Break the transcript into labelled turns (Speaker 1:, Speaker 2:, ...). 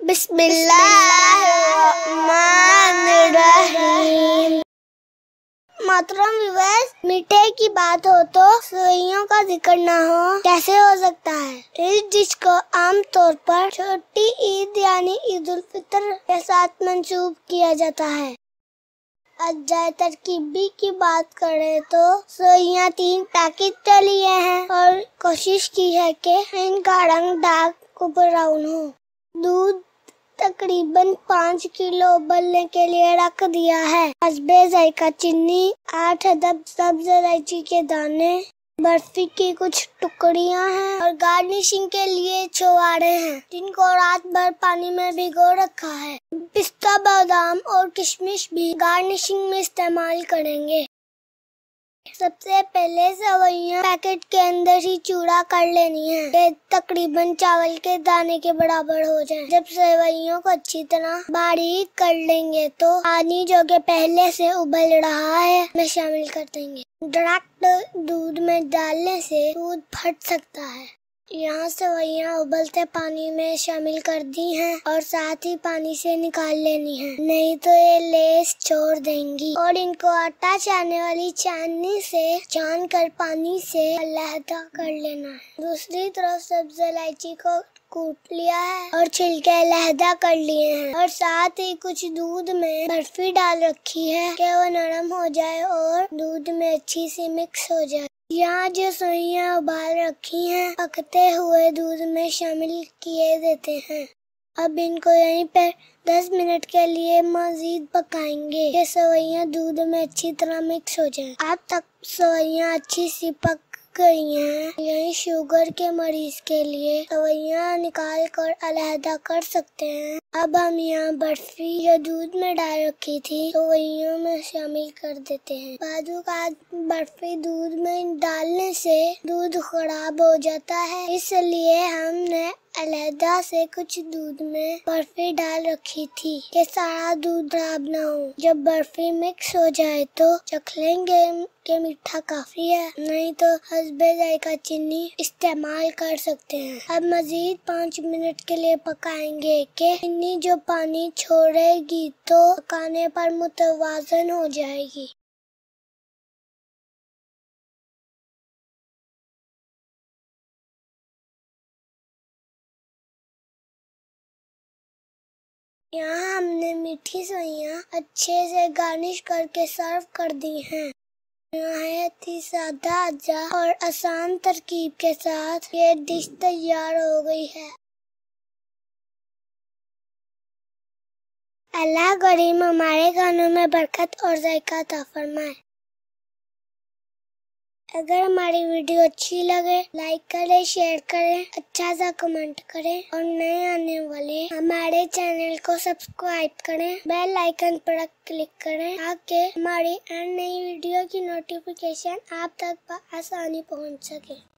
Speaker 1: बिस्मिल्लाहिर्रहमानिर्रहीम। मोहतरम व्यूअर्स, मीठे की बात हो तो सेवइयों का जिक्र ना हो कैसे हो सकता है। इस डिश को आमतौर पर छोटी ईद यानी ईद उल फितर के साथ मंसूब किया जाता है। अज्जाए तरकीबी की बात करें तो सेवइयाँ 3 पैकेट लिए हैं और कोशिश की है कि इनका रंग डार्क ब्राउन हो। दूध तकरीबन 5 किलो उबलने के लिए रख दिया है। हस्बे जायका चीनी, 8 अदद सब्ज इलायची के दाने, बर्फी की कुछ टुकड़ियां हैं और गार्निशिंग के लिए छुहारे हैं जिनको रात भर पानी में भिगो रखा है। पिस्ता, बादाम और किशमिश भी गार्निशिंग में इस्तेमाल करेंगे। सबसे पहले सेवइयां पैकेट के अंदर ही चूड़ा कर लेनी है कि तकरीबन चावल के दाने के बराबर हो जाए। जब सेवइयों को अच्छी तरह बारीक कर लेंगे तो पानी जो कि पहले से उबल रहा है में शामिल कर देंगे। डायरेक्ट दूध में डालने से दूध फट सकता है। यहाँ सेवइयां उबलते पानी में शामिल कर दी हैं और साथ ही पानी से निकाल लेनी है, नहीं तो ये लेस छोड़ देंगी। और इनको आटा छानने वाली छाननी से छान कर पानी से अलहदा कर लेना है। दूसरी तरफ सब्ज इलायची को कूट लिया है और छिलके अलहदा कर लिए हैं और साथ ही कुछ दूध में बर्फी डाल रखी है कि वो नरम हो जाए और दूध में अच्छी सी मिक्स हो जाए। यहाँ जो सेवइयां उबाल रखी हैं पकते हुए दूध में शामिल किए देते हैं। अब इनको यहीं पर 10 मिनट के लिए मजीद पकाएंगे कि सेवइयां दूध में अच्छी तरह मिक्स हो जाएं। अब तक सेवइयां अच्छी सी पक गई हैं। यही शुगर के मरीज के लिए सेवइयां निकाल कर अलहदा कर सकते हैं। अब हम यहाँ बर्फी जो दूध में डाल रखी थी सेवइयों में शामिल कर देते हैं। बाजूकात बर्फी दूध में डालने से दूध खराब हो जाता है, इसलिए हमने अलहदा से कुछ दूध में बर्फी डाल रखी थी कि सारा दूध खराब ना हो। जब बर्फी मिक्स हो जाए तो चख लेंगे कि मीठा काफी है, नहीं तो हस्बे जायका चीनी इस्तेमाल कर सकते हैं। अब मजीद 5 मिनट के लिए पकाएंगे कि चीनी जो पानी छोड़ेगी तो पकाने पर मुतवाजन हो जाएगी। यहाँ हमने मीठी सेवइयां अच्छे से गार्निश करके सर्व कर दी हैं। नहायत ही सादा अज्जा और आसान तरकीब के साथ ये डिश तैयार हो गई है। अल्लाह करीम हमारे खानों में बरकत और जायका अता फरमाए। अगर हमारी वीडियो अच्छी लगे लाइक करें, शेयर करें, अच्छा सा कमेंट करें और नए आने वाले हमारे चैनल को सब्सक्राइब करें। बेल आइकन पर क्लिक करें ताकि हमारी नई वीडियो की नोटिफिकेशन आप तक आसानी पहुंच सके।